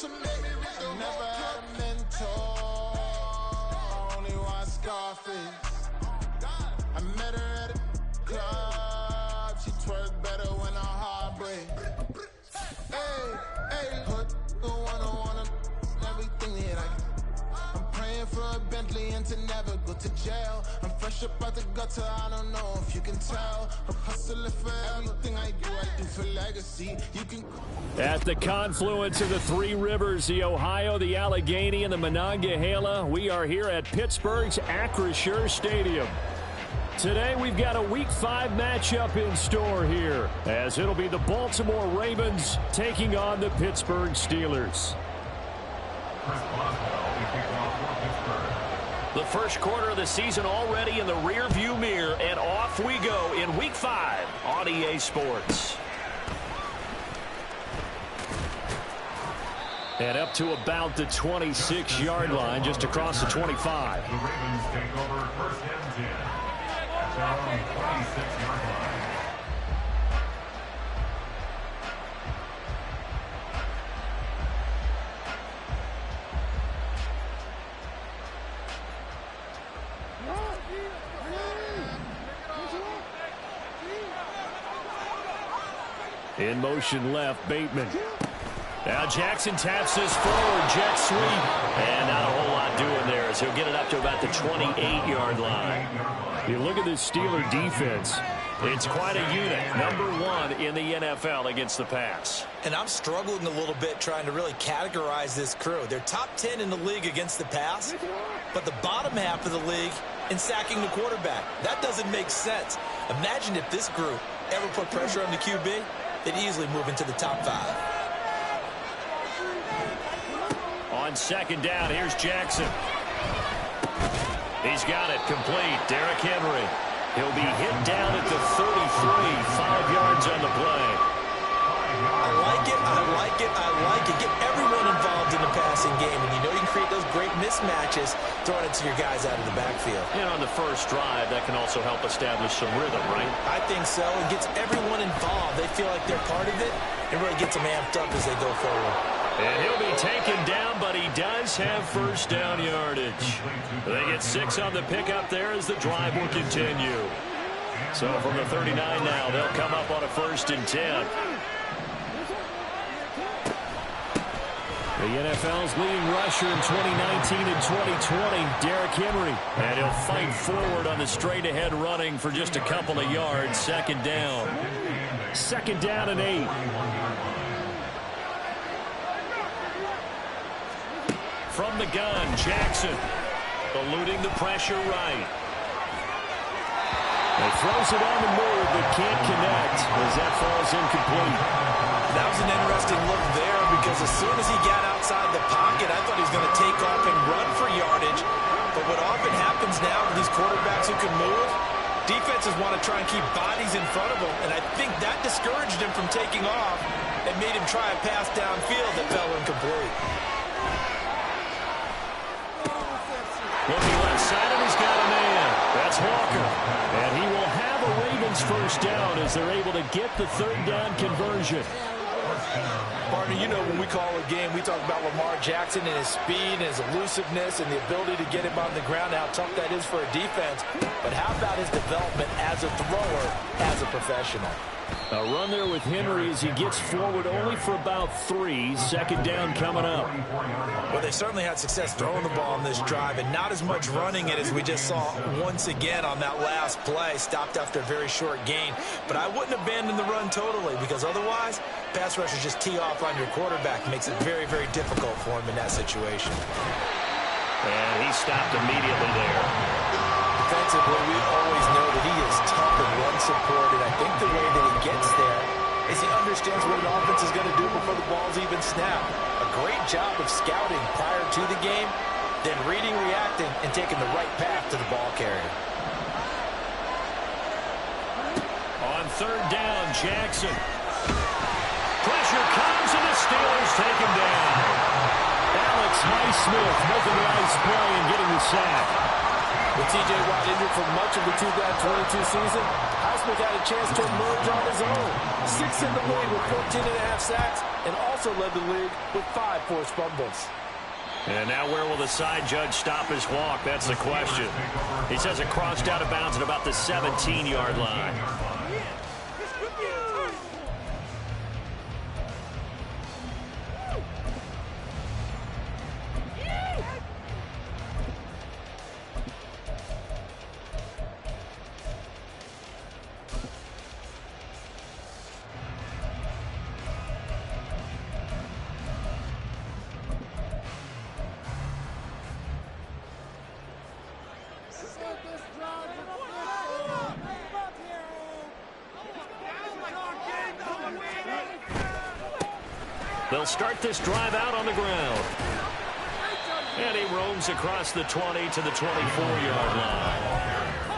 Never had a mentor, only one Scarface. I met her at a club, she twerk better when I heartbreak. Hey, put the wanna everything that I'm praying for a Bentley and to never go to jail. I'm fresh up out the gutter, I don't know if you can tell. I'm hustling for everything I do for legacy. You can. At the confluence of the three rivers, the Ohio, the Allegheny, and the Monongahela, we are here at Pittsburgh's Acrisure Stadium. Today we've got a Week 5 matchup in store here, as it'll be the Baltimore Ravens taking on the Pittsburgh Steelers. The first quarter of the season already in the rear-view mirror, and off we go in Week 5 on EA Sports. And up to about the 26-yard line, just across the 25. The Ravens take over first and 10 at their own 26-yard line. In motion left, Bateman. Now Jackson taps this forward, jet sweep. And not a whole lot doing there as he'll get it up to about the 28-yard line. You look at this Steeler defense. It's quite a unit. #1 in the NFL against the pass. And I'm struggling a little bit trying to really categorize this crew. They're top 10 in the league against the pass, but the bottom half of the league in sacking the quarterback. That doesn't make sense. Imagine if this group ever put pressure on the QB, they'd easily move into the top 5. On second down, here's Jackson. He's got it complete. Derrick Henry. He'll be hit down at the 33, 5 yards on the play. I like it, I like it, I like it. Get everyone involved in the passing game, and you know you can create those great mismatches throwing it to your guys out of the backfield. And on the first drive, that can also help establish some rhythm, right? I think so. It gets everyone involved. They feel like they're part of it. It really gets them amped up as they go forward. And he'll be taken down, but he does have first down yardage. They get 6 on the pickup there as the drive will continue. So from the 39 now, they'll come up on a 1st and 10. The NFL's leading rusher in 2019 and 2020, Derrick Henry. And he'll fight forward on the straight-ahead running for just a couple of yards. Second down. Second down and 8. From the gun, Jackson eluding the pressure right. He throws it on the move, but can't connect as that falls incomplete. That was an interesting look there because as soon as he got outside the pocket, I thought he was going to take off and run for yardage. But what often happens now with these quarterbacks who can move, defenses want to try and keep bodies in front of them, and I think that discouraged him from taking off and made him try a pass downfield that fell incomplete. Looking left side, and he's got a man. That's Walker. And he will have a Ravens first down as they're able to get the 3rd down conversion. Partner, you know when we call a game, we talk about Lamar Jackson and his speed and his elusiveness and the ability to get him on the ground, how tough that is for a defense. But how about his development as a thrower, as a professional? A run there with Henry as he gets forward only for about 3. Second down coming up. Well, they certainly had success throwing the ball on this drive and not as much running it as we just saw once again on that last play. Stopped after a very short gain. But I wouldn't abandon the run totally because otherwise, pass rushers just tee off on your quarterback. Makes it very, very difficult for him in that situation. And he stopped immediately there. Defensively, we always know that he is tough in run support, and I think the way that he gets there is he understands what an offense is going to do before the ball's even snapped. A great job of scouting prior to the game, then reading, reacting, and taking the right path to the ball carrier. On 3rd down, Jackson. Pressure comes, and the Steelers take him down. Alex Highsmith making a nice play and getting the sack. With T.J. Watt injured for much of the 2022 season, Prospect had a chance to emerge on his own. 6 in the league with 14.5 sacks and also led the league with 5 forced fumbles. And now where will the side judge stop his walk? That's the question. He says it crossed out of bounds at about the 17-yard line. They'll start this drive out on the ground. And he roams across the 20 to the 24-yard line.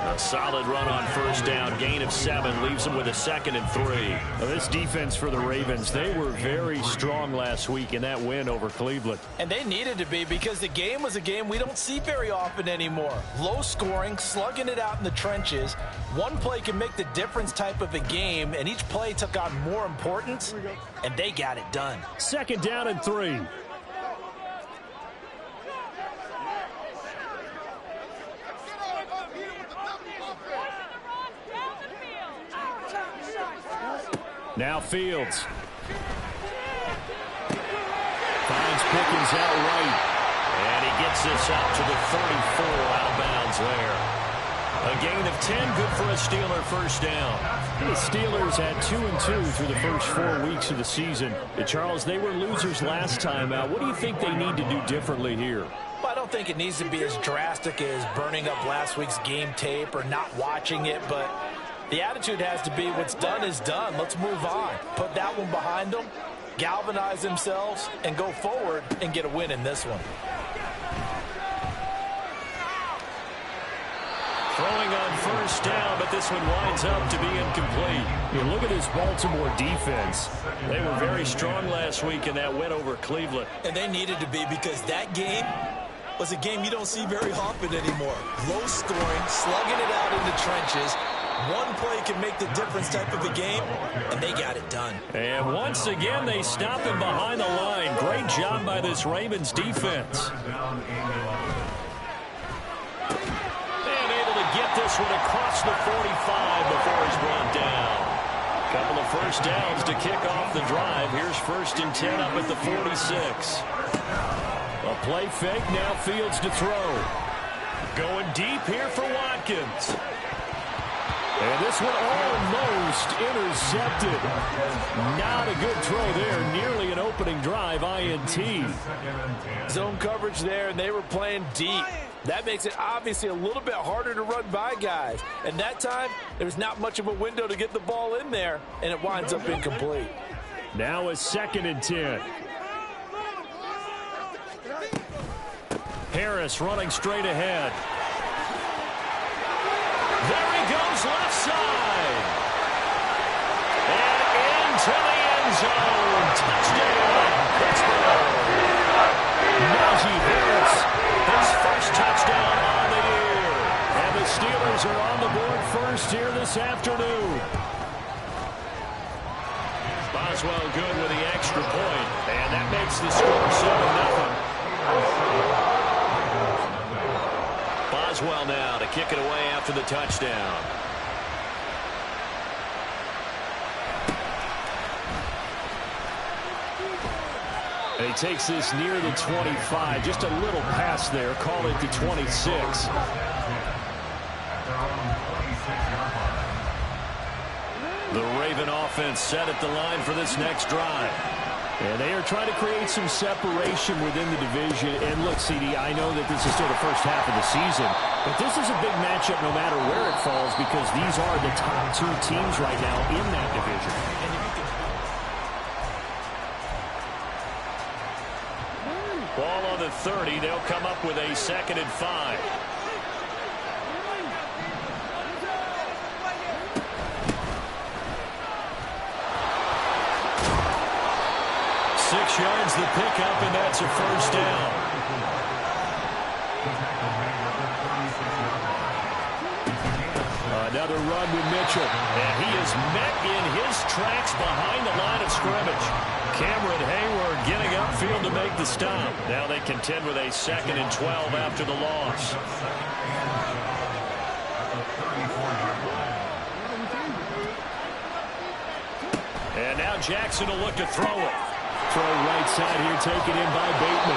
A solid run on first down. Gain of 7 leaves them with a 2nd and 3. Well, this defense for the Ravens, they were very strong last week in that win over Cleveland. And they needed to be because the game was a game we don't see very often anymore. Low scoring, slugging it out in the trenches. One play can make the difference type of a game, and each play took on more importance, and they got it done. 2nd down and 3. Now Fields. Finds Pickens out right. And he gets this up to the 34 out of bounds there. A gain of 10, good for a Steeler first down. The Steelers had 2-2 through the first 4 weeks of the season. Charles, they were losers last time out. What do you think they need to do differently here? Well, I don't think it needs to be as drastic as burning up last week's game tape or not watching it, but the attitude has to be what's done is done. Let's move on. Put that one behind them, galvanize themselves, and go forward and get a win in this one. Throwing on first down, but this one winds up to be incomplete. You look at this Baltimore defense. They were very strong last week in that win over Cleveland. And they needed to be because that game was a game you don't see very often anymore. Low scoring, slugging it out in the trenches. One play can make the difference type of a game, and they got it done. And once again, they stop him behind the line. Great job by this Ravens defense. Get this one across the 45 before he's brought down. Couple of first downs to kick off the drive. Here's 1st and 10 up at the 46. A play fake, now Fields to throw. Going deep here for Watkins. And this one almost intercepted. Not a good throw there. Nearly an opening drive, INT. Zone coverage there, and they were playing deep. That makes it obviously a little bit harder to run by guys. And that time, there's not much of a window to get the ball in there, and it winds up incomplete. Now a 2nd and 10. Harris running straight ahead. There he goes, left side. And into the end zone. Touchdown, Pittsburgh. Najee Harris. His first touchdown on the year. And the Steelers are on the board first here this afternoon. Boswell good with the extra point. And that makes the score 7-0. Boswell now to kick it away after the touchdown. And he takes this near the 25. Just a little pass there. Call it the 26. The Raven offense set at the line for this next drive. And they are trying to create some separation within the division. And look, CD, I know that this is still the first half of the season, but this is a big matchup no matter where it falls because these are the top 2 teams right now in that division. Ball on the 30. They'll come up with a 2nd and 5. Yards the pickup, and that's a first down. Another another run with Mitchell. And he is met in his tracks behind the line of scrimmage. Cameron Hayward getting upfield to make the stop. Now they contend with a 2nd and 12 after the loss. And now Jackson will look to throw it. Throw right side here, taken in by Bateman.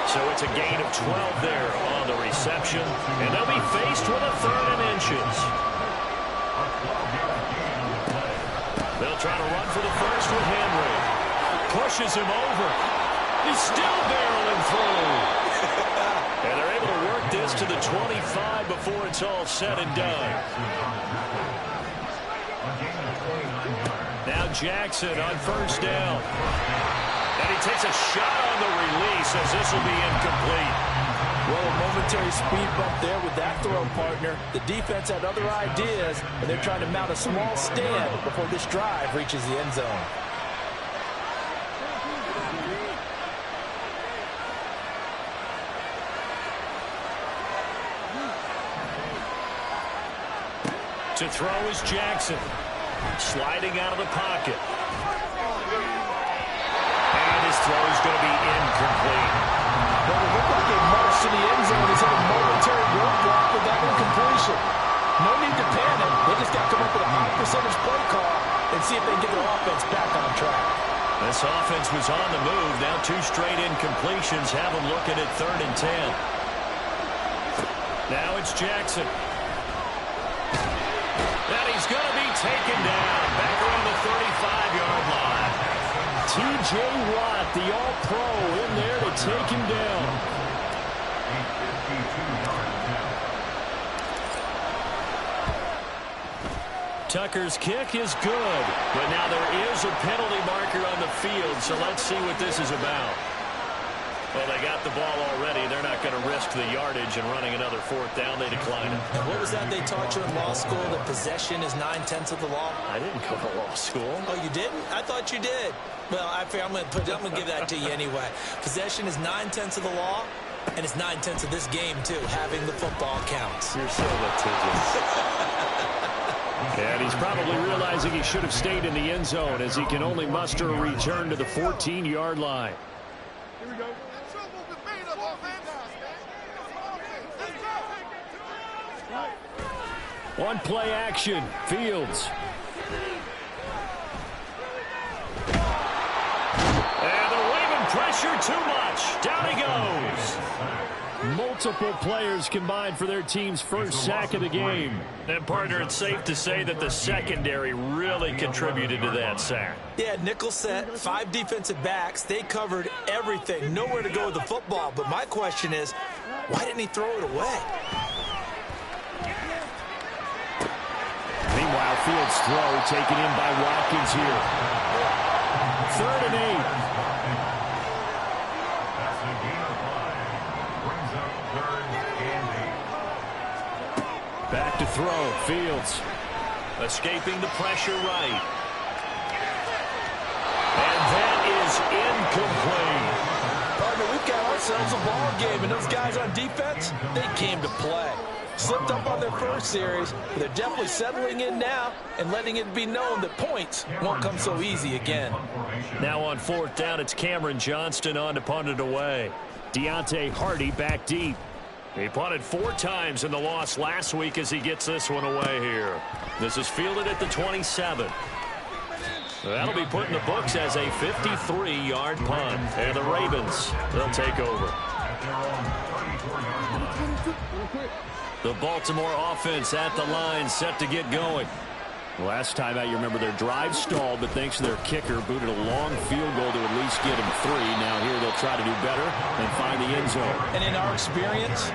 So it's a gain of 12 there on the reception. And they'll be faced with a 3rd and inches. They'll try to run for the first with Henry. Pushes him over. He's still barreling through. And they're able to work this to the 25 before it's all said and done. Now Jackson on 1st down. And he takes a shot on the release as this will be incomplete. Well, a momentary speed bump there with that throw, partner. The defense had other ideas, and they're trying to mount a small stand before this drive reaches the end zone. To throw is Jackson. Sliding out of the pocket. And his throw is going to be incomplete. Well, it looked like a march to the end zone. He's had a momentary roadblock with that incompletion. No need to panic. They just got to come up with a high percentage play call and see if they can get their offense back on track. This offense was on the move. Now 2 straight incompletions have them looking at 3rd and 10. Now it's Jackson. And he's going to be taken down back around the 35-yard line. T.J. Watt, the all-pro, in there to take him down. Tucker's kick is good, but now there is a penalty marker on the field, so let's see what this is about. Well, they got the ball already. They're not going to risk the yardage and running another 4th down. They decline it. And what was that they taught you in law school, that possession is 9/10 of the law? I didn't go to law school. Oh, you didn't? I thought you did. Well, I figure I'm going to give that to you anyway. Possession is 9/10 of the law, and it's 9/10 of this game, too. Having the football counts. You're so litigious. And he's probably realizing he should have stayed in the end zone as he can only muster a return to the 14-yard line. Here we go. One play action. Fields. And they're waving pressure too much. Down he goes. Multiple players combined for their team's first sack of the game. And, partner, it's safe to say that the secondary really contributed to that sack. Yeah, nickel set, 5 defensive backs. They covered everything. Nowhere to go with the football. But my question is, why didn't he throw it away? Meanwhile, Fields' throw taken in by Watkins here. 3rd and 8. Back to throw. Fields. Escaping the pressure right. And that is incomplete. Partner, we've got ourselves a ball game, and those guys on defense, they came to play. Slipped up on their first series, but they're definitely settling in now and letting it be known that points won't come so easy again. Now on 4th down, it's Cameron Johnston on to punt it away. Deontay Hardy back deep. He punted 4 times in the loss last week as he gets this one away here. This is fielded at the 27. That'll be put in the books as a 53-yard punt. And the Ravens, they'll take over. The Baltimore offense at the line, set to get going. Last time out, you remember their drive stalled, but thanks to their kicker, booted a long field goal to at least get him 3. Now here they'll try to do better and find the end zone. And in our experience,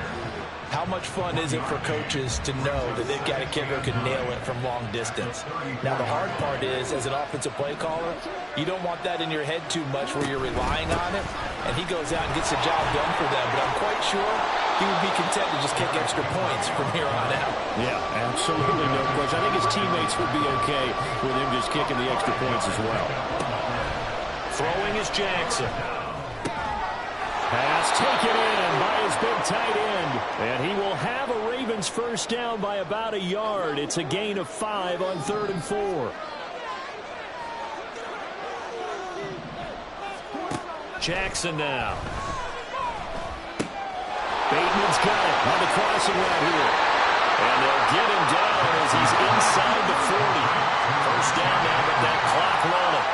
how much fun is it for coaches to know that they've got a kicker who can nail it from long distance? Now, the hard part is, as an offensive play caller, you don't want that in your head too much where you're relying on it, and he goes out and gets the job done for them. But I'm quite sure he would be content to just kick extra points from here on out. Yeah, absolutely no question. I think his teammates would be okay with him just kicking the extra points as well. Throwing is Jackson. Pass taken in by his big tight end. And he will have a Ravens Ravens first down by about a yard. It's a gain of 5 on 3rd and 4. Jackson now. Bateman's got it on the crossing route here. And they'll get him down as he's inside the 40. First down now with that clock rolling.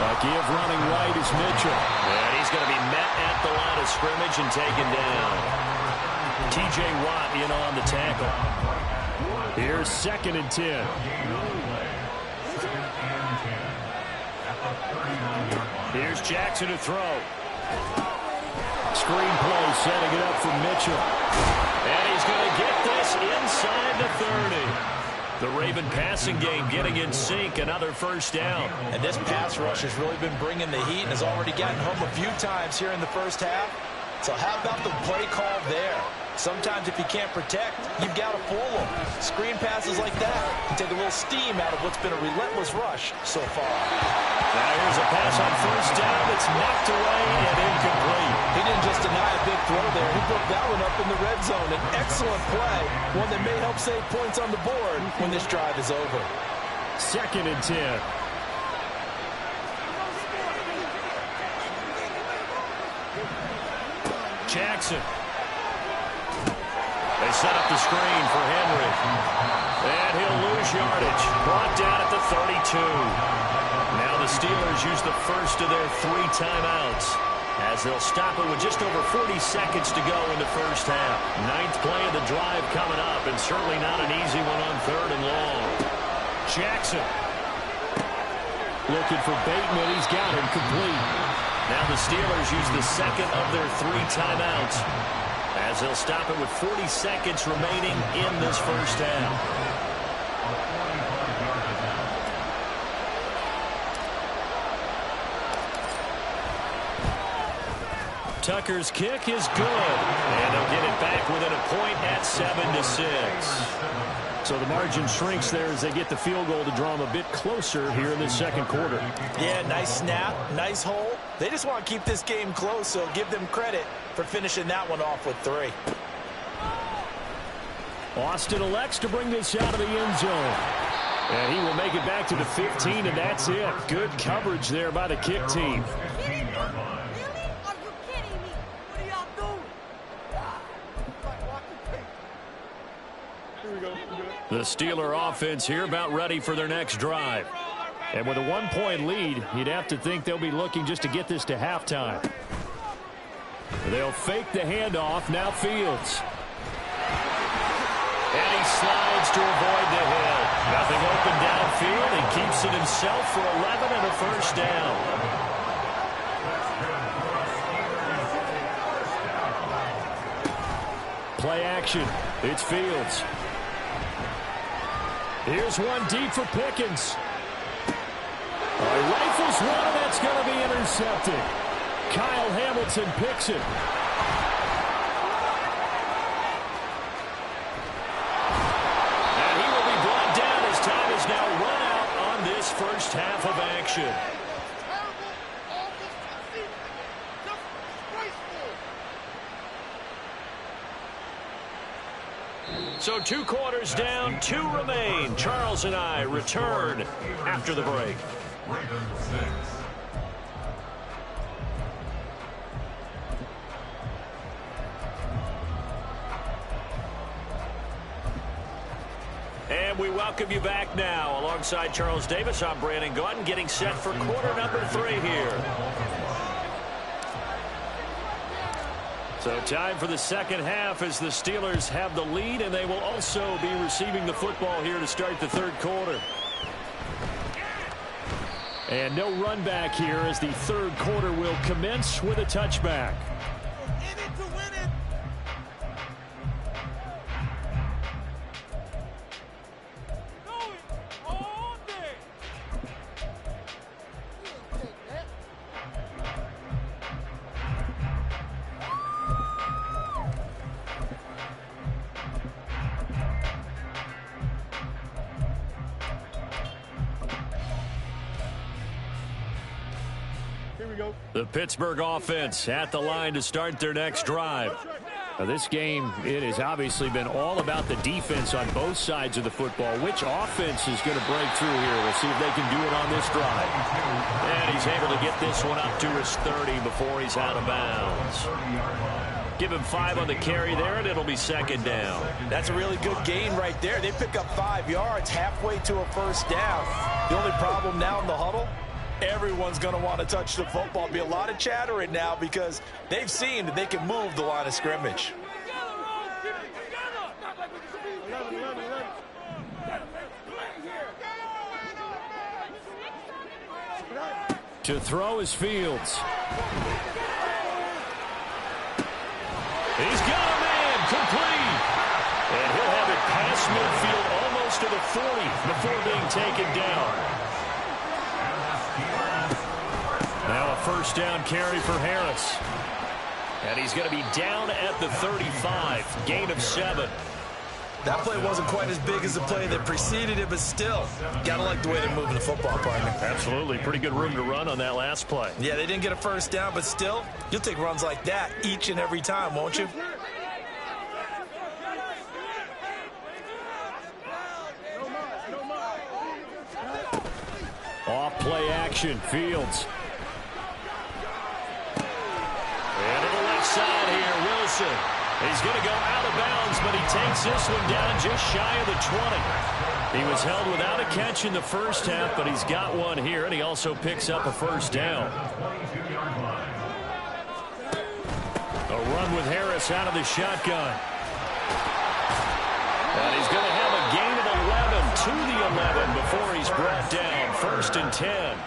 A give running right is Mitchell. And he's going to be met at the line of scrimmage and taken down. T.J. Watt in on the tackle. Here's 2nd and 10. Here's Jackson to throw. Screen play setting it up for Mitchell. And he's going to get this inside the 30. The Raven passing game getting in sync. Another first down. And this pass rush has really been bringing the heat and has already gotten home a few times here in the first half. So how about the play call there? Sometimes if you can't protect, you've got to fool them. Screen passes like that can take a little steam out of what's been a relentless rush so far. Now here's a pass on first down. It's knocked away and incomplete. He didn't just deny a big throw there. He broke that one up in the red zone. An excellent play, one that may help save points on the board when this drive is over. 2nd and 10. Jackson. They set up the screen for Henry. And he'll lose yardage. Brought down at the 32. Now the Steelers use the first of their 3 timeouts as they'll stop it with just over 40 seconds to go in the first half. 9th play of the drive coming up, and certainly not an easy one on 3rd and long. Jackson. Looking for Bateman. He's got him complete. Now the Steelers use the second of their 3 timeouts as they'll stop it with 40 seconds remaining in this first half. Tucker's kick is good, and they'll get it back within a point at 7-6. So the margin shrinks there as they get the field goal to draw them a bit closer here in the 2nd quarter. Yeah, nice snap, nice hole. They just want to keep this game close, so give them credit for finishing that one off with 3. Austin elects to bring this out of the end zone. And he will make it back to the 15, and that's it. Good coverage there by the kick team. The Steeler offense here about ready for their next drive. And with a 1-point lead, you'd have to think they'll be looking just to get this to halftime. They'll fake the handoff. Now Fields. And he slides to avoid the hit. Nothing open downfield. He keeps it himself for 11 and a first down. Play action. It's Fields. Here's one deep for Pickens. Rifles one, and that's going to be intercepted. Kyle Hamilton picks it. And he will be brought down as time is now run out on this first half of action. So 2 quarters down, 2 remain. Charles and I return after the break. And we welcome you back now. Alongside Charles Davis, I'm Brandon Gaudin, getting set for quarter number 3 here. So time for the second half as the Steelers have the lead, and they will also be receiving the football here to start the 3rd quarter. And no run back here as the 3rd quarter will commence with a touchback. The Pittsburgh offense at the line to start their next drive. Now, this game, it has obviously been all about the defense on both sides of the football. Which offense is going to break through here? We'll see if they can do it on this drive. And he's able to get this one up to his 30 before he's out of bounds. Give him 5 on the carry there, and it'll be second down. That's a really good gain right there. They pick up 5 yards halfway to a first down. The only problem now in the huddle, everyone's going to want to touch the football. Be a lot of chattering now because they've seen that they can move the line of scrimmage. To throw is Fields. He's got a man complete. And he'll have it past midfield almost to the 40 before being taken down. Now a first down carry for Harris. And he's going to be down at the 35. Gain of 7. That play wasn't quite as big as the play that preceded it, but still, gotta like the way they're moving the football, partner. Absolutely. Pretty good room to run on that last play. Yeah, they didn't get a first down, but still, you'll take runs like that each and every time, won't you? Off play action, Fields. And to the left side here, Wilson. He's going to go out of bounds, but he takes this one down just shy of the 20. He was held without a catch in the first half, but he's got one here, and he also picks up a first down. A run with Harris out of the shotgun. And he's going to have a gain of 11 to the 11 before he's brought down. 1st and 10.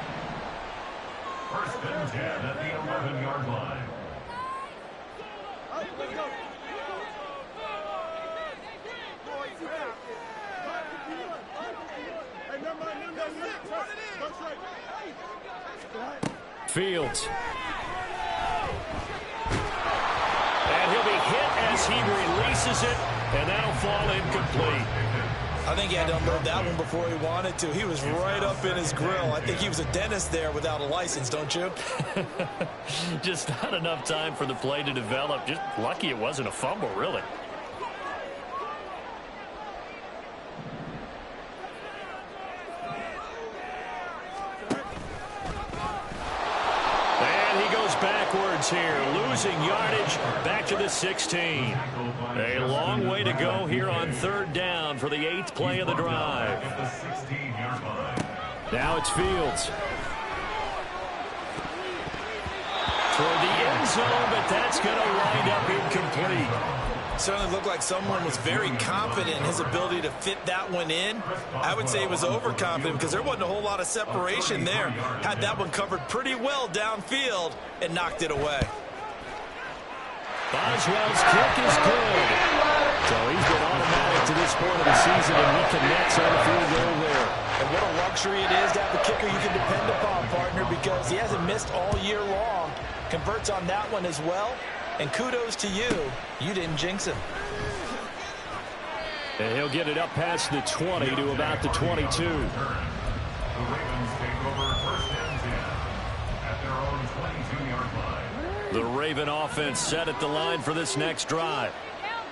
1st and 10 at the 11-yard line. Fields. And he'll be hit as he releases it, and that'll fall incomplete. I think he had to unload that one before he wanted to. He was right up in his grill. I think he was a dentist there without a license, don't you? Just not enough time for the play to develop. Just lucky it wasn't a fumble, really. Backwards here, losing yardage back to the 16. A long way to go here on 3rd down for the 8th play of the drive. Now it's Fields. Toward the end zone, but that's going to wind up incomplete. Certainly looked like someone was very confident in his ability to fit that one in. I would say he was overconfident because there wasn't a whole lot of separation there. Had that one covered pretty well downfield and knocked it away. Boswell's kick is good. So he's been automatic to this point of the season, and he connects on the field goal there. And what a luxury it is to have a kicker you can depend upon, partner, because he hasn't missed all year long. Converts on that one as well. And kudos to you. You didn't jinx him. And he'll get it up past the 20 to about the 22. The Ravens take over 1st and 10 at their own 22-yard line. The Raven offense set at the line for this next drive.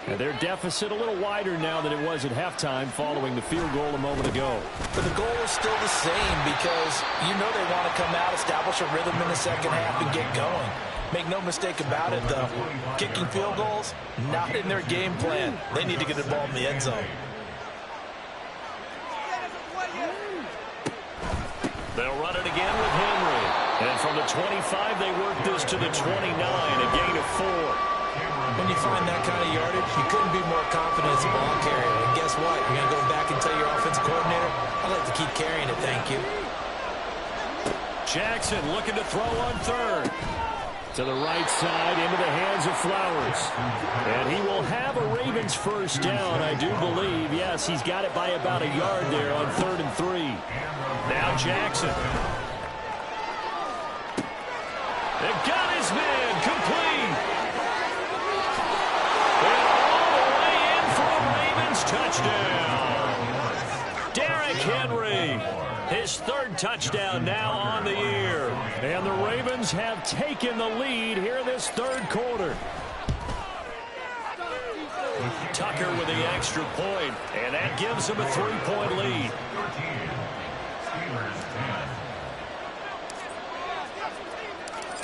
And their deficit a little wider now than it was at halftime following the field goal a moment ago. But the goal is still the same because you know they want to come out, establish a rhythm in the second half, and get going. Make no mistake about it, though. Kicking field goals, not in their game plan. They need to get the ball in the end zone. They'll run it again with Henry. And from the 25, they work this to the 29, a gain of 4. When you find that kind of yardage, you couldn't be more confident as a ball carrier. And guess what? You're going to go back and tell your offensive coordinator, I'd like to keep carrying it, thank you. Jackson looking to throw on 3rd. To the right side, into the hands of Flowers. And he will have a Ravens first down, I do believe. Yes, he's got it by about a yard there on 3rd and 3. Now Jackson. They've got his man complete. And all the way in for a Ravens touchdown. Derrick Henry. His 3rd touchdown now on the year. And the Ravens have taken the lead here this 3rd quarter. Tucker with the extra point, and that gives him a 3-point lead.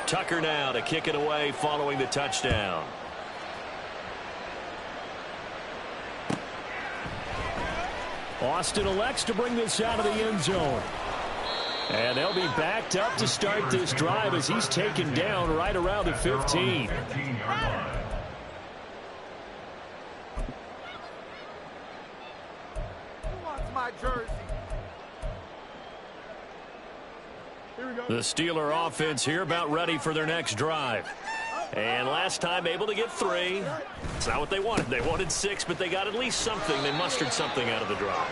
Tucker now to kick it away following the touchdown. Austin elects to bring this out of the end zone. And they'll be backed up to start this drive as he's taken down right around the 15. The Steeler offense here about ready for their next drive. And last time able to get 3. It's not what they wanted. They wanted 6, but they got at least something. They mustered something out of the drive.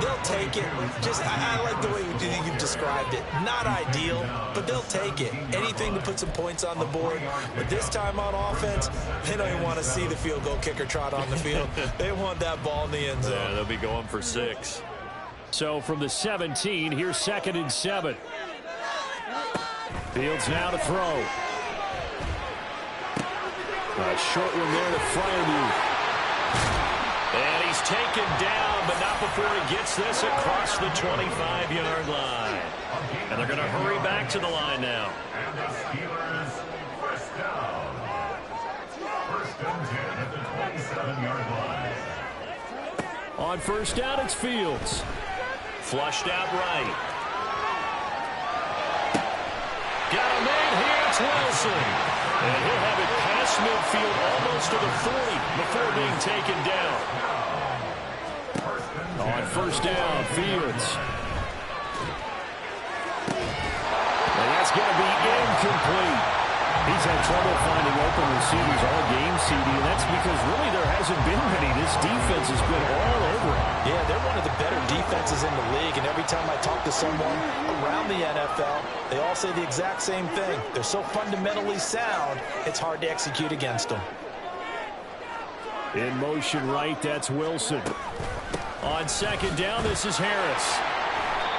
They'll take it. I like the way you described it. Not ideal, but they'll take it. Anything to put some points on the board. But this time on offense, they don't even want to see the field goal kicker trot on the field. They want that ball in the end zone. Yeah, they'll be going for 6. So from the 17, here's 2nd and 7. Fields now to throw. A short one there to Freiermuth. And he's taken down, but not before he gets this across the 25-yard line. And they're going to hurry back to the line now. And the Steelers first down. 1st and 10 at the 27-yard line. On first down, it's Fields. Flushed out right. Got a man here, it's Wilson. And he'll have it past midfield almost to the 40 before being taken down. On first down, Fields. And that's going to be incomplete. He's had trouble finding open receivers all game, CD, and that's because really there hasn't been many. This defense has been all over him. Yeah, they're one of the better defenses in the league, and every time I talk to someone around the NFL, they all say the exact same thing. They're so fundamentally sound, it's hard to execute against them. In motion right, that's Wilson. On 2nd down, this is Harris.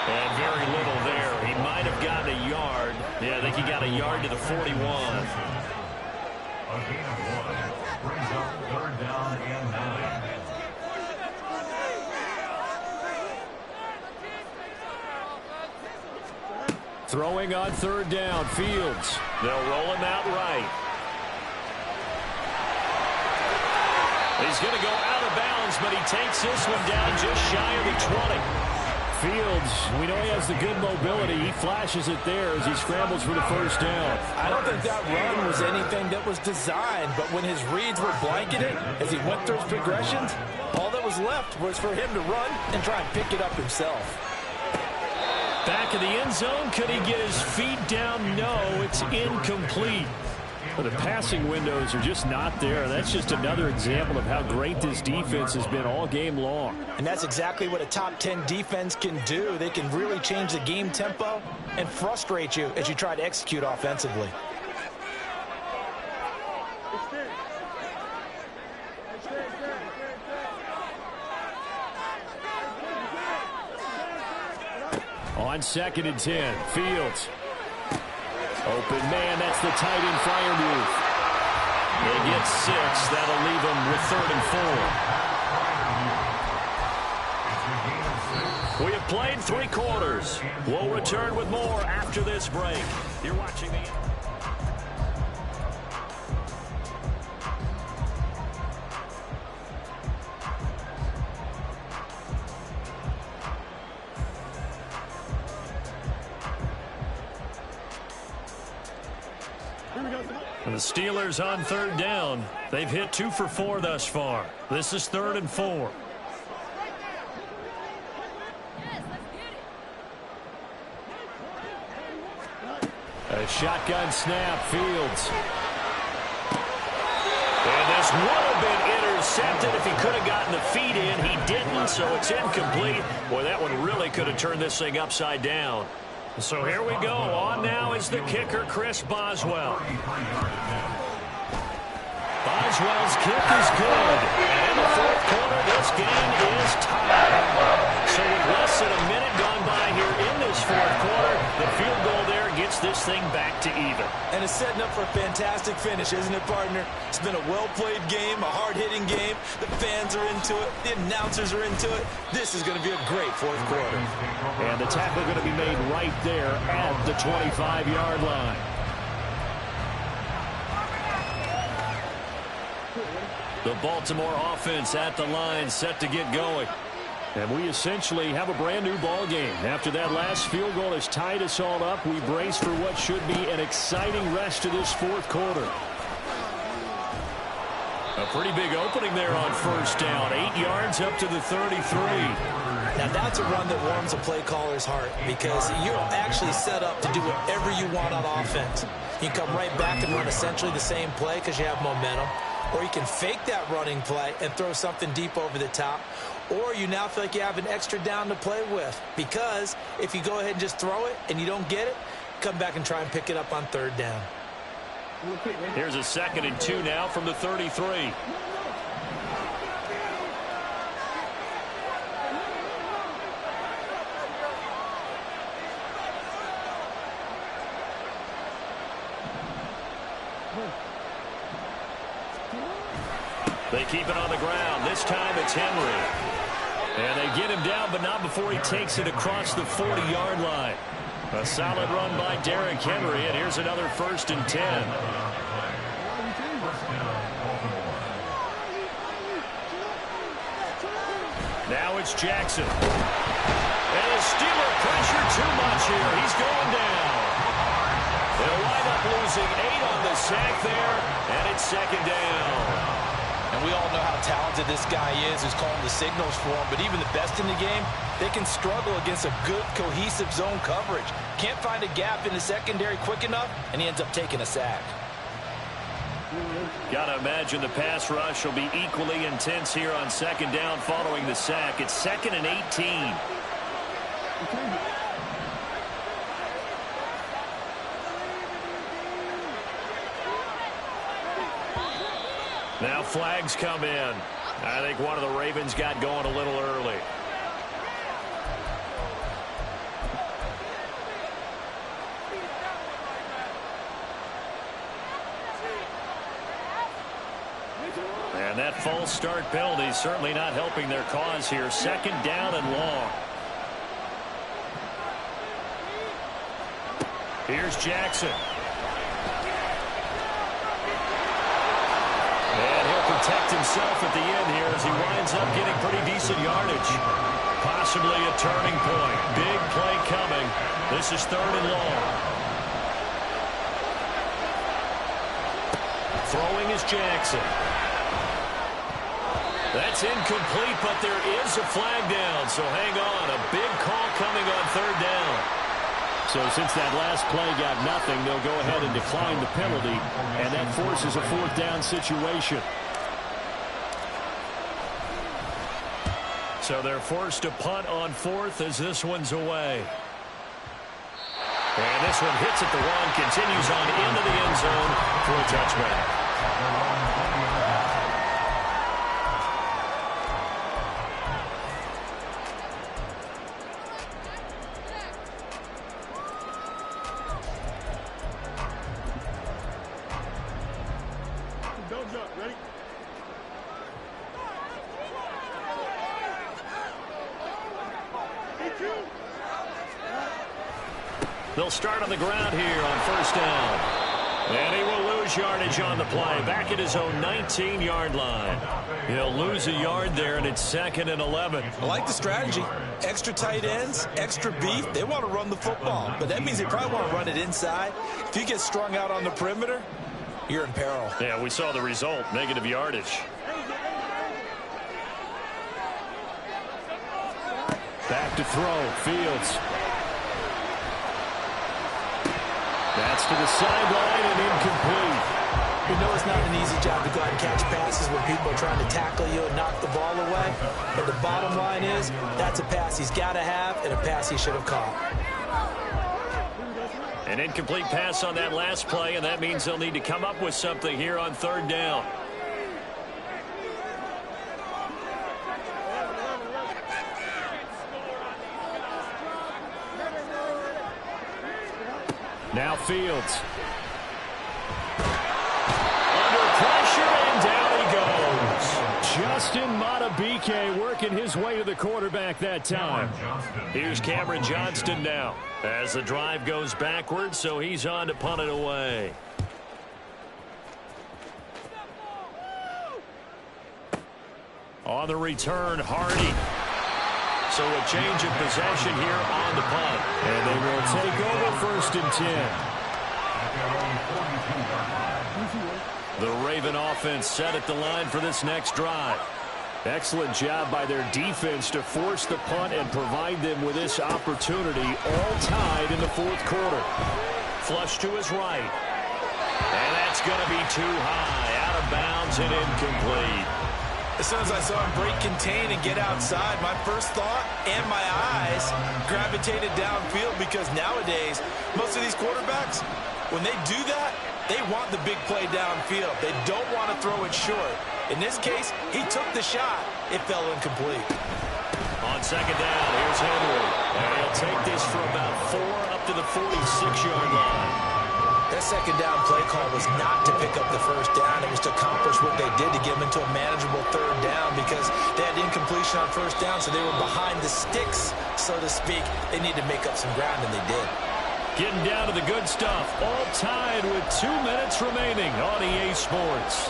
And very little there. He might have gotten a yard. Yeah, I think he got a yard to the 41. A gain of 1 brings up 3rd down and 9. Throwing on 3rd down, Fields. They'll roll him out right. He's going to go out of bounds, but he takes this one down just shy of the 20. Fields, we know he has the good mobility. He flashes it there as he scrambles for the first down. I don't think that run was anything that was designed, but when his reads were blanketed, as he went through his progressions, all that was left was for him to run and try and pick it up himself. Back in the end zone, could he get his feet down? No, it's incomplete. Well, the passing windows are just not there. That's just another example of how great this defense has been all game long. And that's exactly what a top 10 defense can do. They can really change the game tempo and frustrate you as you try to execute offensively. On 2nd and 10, Fields. Open man, that's the tight end, Freiermuth. They get 6. That'll leave them with 3rd and 4. We have played 3 quarters. We'll return with more after this break. You're watching the... The Steelers on 3rd down. They've hit 2 for 4 thus far. This is 3rd and 4. A shotgun snap, Fields. And this would have been intercepted if he could have gotten the feet in. He didn't, so it's incomplete. Boy, that one really could have turned this thing upside down. So here we go. On now is the kicker, Chris Boswell. Boswell's kick is good. And in the 4th quarter, this game is tied. So with less than a minute gone by here in this 4th quarter, the field goal there gets puts this thing back to even. And it's setting up for a fantastic finish, isn't it, partner? It's been a well-played game, a hard-hitting game. The fans are into it. The announcers are into it. This is going to be a great fourth quarter. And the tackle going to be made right there at the 25-yard line. The Baltimore offense at the line, set to get going. And we essentially have a brand-new ball game. After that last field goal has tied us all up, we brace for what should be an exciting rest of this fourth quarter. A pretty big opening there on first down. 8 yards up to the 33. Now, that's a run that warms a play caller's heart because you're actually set up to do whatever you want on offense. You can come right back and run essentially the same play because you have momentum. Or you can fake that running play and throw something deep over the top. Or you now feel like you have an extra down to play with. Because if you go ahead and just throw it and you don't get it, come back and try and pick it up on third down. Here's a 2nd and 2 now from the 33. They keep it on the ground. This time it's Henry. And they get him down, but not before he takes it across the 40-yard line. A solid run by Derrick Henry, and here's another 1st and 10. Now it's Jackson. And the Steeler pressure too much here. He's going down. They'll wind up losing 8 on the sack there, and it's 2nd down. And we all know how talented this guy is who's calling the signals for him. But even the best in the game, they can struggle against a good, cohesive zone coverage. Can't find a gap in the secondary quick enough, and he ends up taking a sack. Got to imagine the pass rush will be equally intense here on 2nd down following the sack. It's 2nd and 18. Now flags come in. I think one of the Ravens got going a little early. And that false start penalty is certainly not helping their cause here. 2nd down and long. Here's Jackson. And he'll protect himself at the end here as he winds up getting pretty decent yardage. Possibly a turning point. Big play coming. This is 3rd and long. Throwing is Jackson. That's incomplete, but there is a flag down, so hang on. A big call coming on 3rd down. So since that last play got nothing, they'll go ahead and decline the penalty, and that forces a 4th down situation. So they're forced to punt on 4th as this one's away. And this one hits at the 1, continues on into the end zone for a touchback. They'll start on the ground here on 1st down. And he will lose yardage on the play. Back at his own 19-yard line. He'll lose a yard there, and it's 2nd and 11. I like the strategy. Extra tight ends, extra beef. They want to run the football. But that means they probably want to run it inside. If you get strung out on the perimeter, you're in peril. Yeah, we saw the result. Negative yardage. Back to throw. Fields. That's to the sideline and incomplete. You know it's not an easy job to go out and catch passes when people are trying to tackle you and knock the ball away. But the bottom line is that's a pass he's got to have and a pass he should have caught. An incomplete pass on that last play, and that means they'll need to come up with something here on 3rd down. Now Fields. Under pressure, and down he goes. Justin Madubuike working his way to the quarterback that time. Here's Cameron Johnston now as the drive goes backwards, so he's on to punt it away. On the return, Hardy. So a change of possession here on the punt. And they will take over 1st and 10. The Raven offense set at the line for this next drive. Excellent job by their defense to force the punt and provide them with this opportunity, all tied in the 4th quarter. Flush to his right. And that's going to be too high, out of bounds and incomplete. As soon as I saw him break contain and get outside, my first thought and my eyes gravitated downfield, because nowadays, most of these quarterbacks, when they do that, they want the big play downfield. They don't want to throw it short. In this case, he took the shot. It fell incomplete. On 2nd down, here's Henry. And he'll take this for about 4 up to the 46-yard line. That 2nd down play call was not to pick up the 1st down. It was to accomplish what they did to get them into a manageable 3rd down, because they had incompletion on 1st down, so they were behind the sticks, so to speak. They need to make up some ground, and they did. Getting down to the good stuff. All tied with 2 minutes remaining on EA Sports.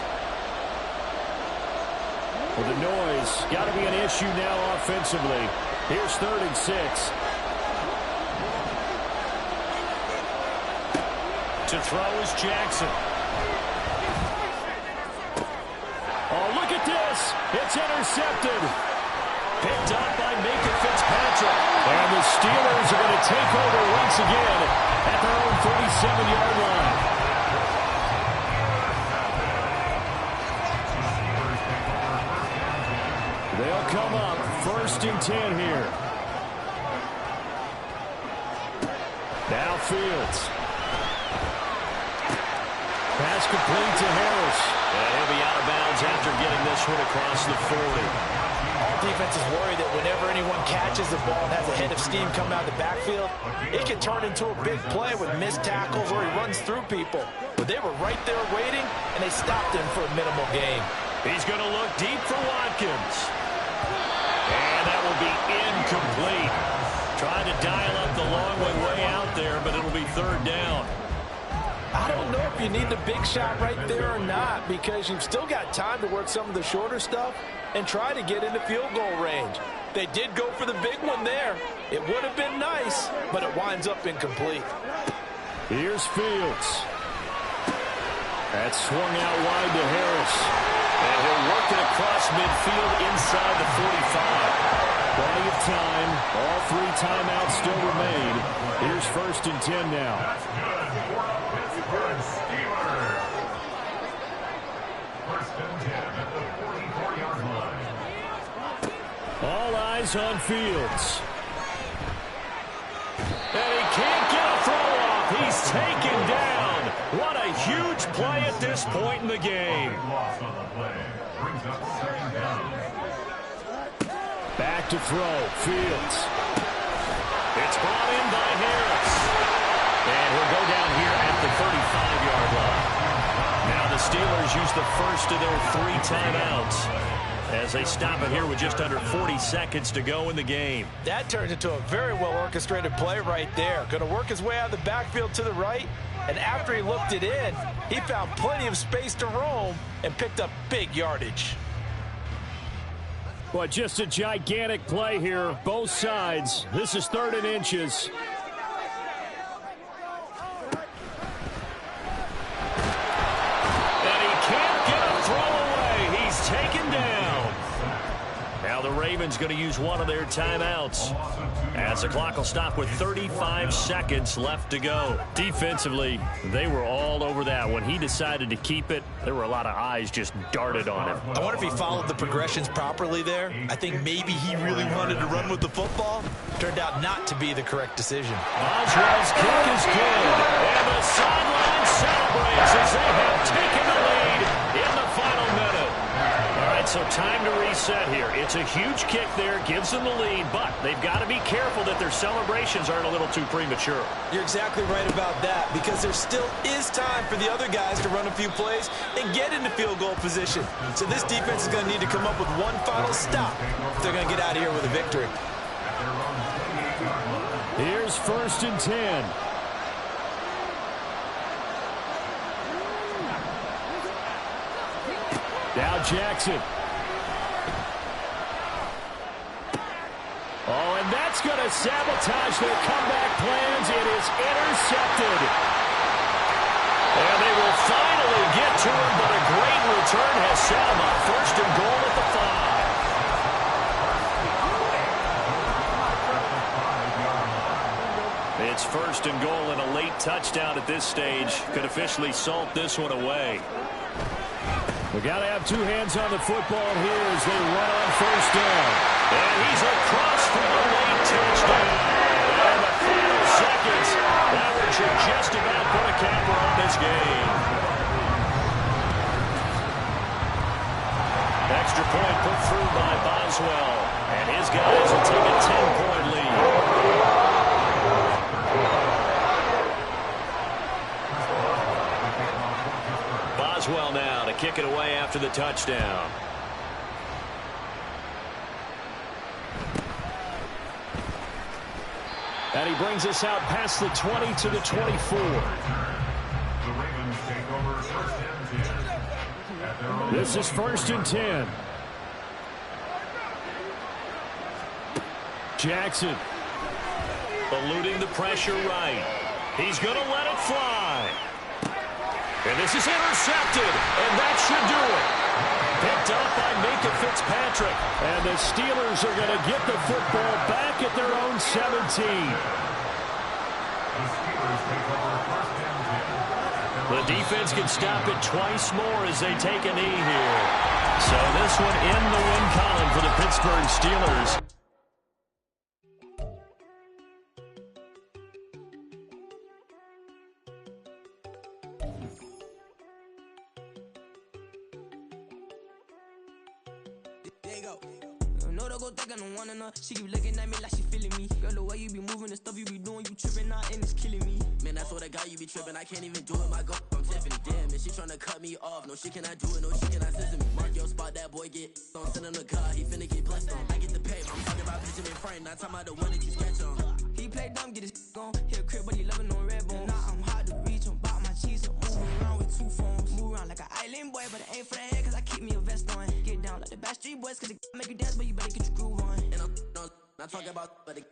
Well, the noise got to be an issue now offensively. Here's 3rd and 6. To throw is Jackson. Oh, look at this. It's intercepted. Picked up by Minka Fitzpatrick. And the Steelers are going to take over once again at their own 47-yard line. They'll come up 1st and 10 here. Now Fields. Pass complete to Harris. And he'll be out of bounds after getting this one across the 40. All defenses worry that whenever anyone catches the ball and has a head of steam coming out of the backfield, it can turn into a big play with missed tackles or he runs through people. But they were right there waiting, and they stopped him for a minimal gain. He's going to look deep for Watkins. And that will be incomplete. Trying to dial up the long way out there, but it'll be 3rd down. I don't know if you need the big shot right there or not, because you've still got time to work some of the shorter stuff and try to get into field goal range. They did go for the big one there. It would have been nice, but it winds up incomplete. Here's Fields. That's swung out wide to Harris. And he'll work it across midfield inside the 45. Plenty of time. All 3 timeouts still remain. Here's 1st and 10 now. That's good for Pittsburgh Steelers. 1st and 10 at the 44-yard line. All eyes on Fields. And he can't get a throw off. He's taken down. What a huge play at this point in the game. Loss on the play. Brings up 2nd down. Back to throw. Fields. It's brought in by Harris. And he'll go down here at the 35-yard line. Now the Steelers use the first of their 3 timeouts as they stop it here with just under 40 seconds to go in the game. That turns into a very well-orchestrated play right there. Going to work his way out of the backfield to the right, and after he looked it in, he found plenty of space to roam and picked up big yardage. Well, just a gigantic play here, both sides. This is 3rd and inches. And he can't get a throw away. He's taken down. Now the Ravens going to use one of their timeouts as the clock will stop with 35 seconds left to go. Defensively, they were all over that. When he decided to keep it, there were a lot of eyes just darted on him. I wonder if he followed the progressions properly there. I think maybe he really wanted to run with the football. Turned out not to be the correct decision. Oswald's kick is good. And the sideline celebrates as they have taken the lead in the final minute. All right, so time to reset here. It's a huge kick there, gives them the lead, but they've got to be careful that their celebrations aren't a little too premature. You're exactly right about that, because there still is time for the other guys to run a few plays and get into field goal position. So this defense is going to need to come up with one final stop if they're going to get out of here with a victory. Here's 1st and 10. Now Jackson. Oh, and that's going to sabotage their comeback plans. It is intercepted. And they will finally get to him, but a great return has set him up. 1st and goal at the 5. It's 1st and goal and a late touchdown at this stage. Could officially salt this one away. We got to have 2 hands on the football here as they run on 1st down. And he's across for a late touchdown. And the final seconds, that one should just about put a capper on this game. Extra point put through by Boswell. And his guys will take a 10-point lead. Boswell now to kick it away after the touchdown. And he brings us out past the 20 to the 24. The Ravens take over 1st and 10. This is 1st and 10. Jackson. Eluding the pressure right. He's going to let it fly. And this is intercepted, and that should do it. Picked up by Minka Fitzpatrick. And the Steelers are going to get the football back at their own 17. The defense can stop it twice more as they take a knee here. So this one in the win column for the Pittsburgh Steelers. She keep looking at me like she feeling me. Girl, the way you be moving, the stuff you be doing, you tripping out and it's killing me. Man, that's what I got, you be tripping. I can't even do it, my girl, I'm Tiffany. Damn, and she tryna cut me off. No, she cannot do it, no, she cannot scissor me. Mark your spot, that boy get on. Send him to God, he finna get blessed on. I get the pay, I'm talking about pitching in front, not talking about the one that you sketch on. He play dumb, get his gone. He a crib, but he loving on red bone. Now I'm hard to reach, I'm about my cheese. I'm moving around with 2 phones. Move around like an island boy, but it ain't for the head, cause I keep me a vest on. Get down like the Backstreet Boys, cause it make you dance, but you better get your groove on. And I'm not talking about, but it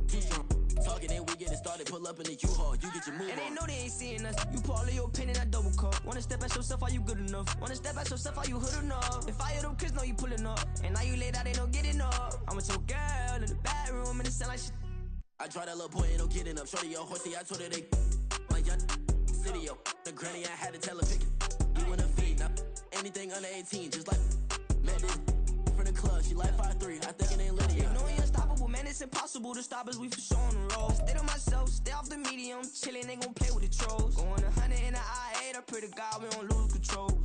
too strong. Talking and we get it started, pull up in the U-Haul, you get your move and on. And they know they ain't seeing us. You pull all of your pin in that double cup. Wanna step at yourself, are you good enough? Wanna step at yourself, are you hood enough? If I hear them kids know you pulling up, and now you laid out, they don't get enough. I'm with your girl in the bedroom, and it sound like shit. I try that little boy, ain't no getting up. Shorty, your horsey, I told her they like young city, yo. The granny, I had to tell her pick it. You wanna feed, now anything under 18, just like met this from the club. She like 5'3", I think it ain't Lydia. You know you're unstoppable, man, it's impossible to stop us, we for sure on the road. Stay to myself, stay off the medium, chillin', they gon' play with the trolls. Going 100 in the I-8, I pray to God we don't lose control.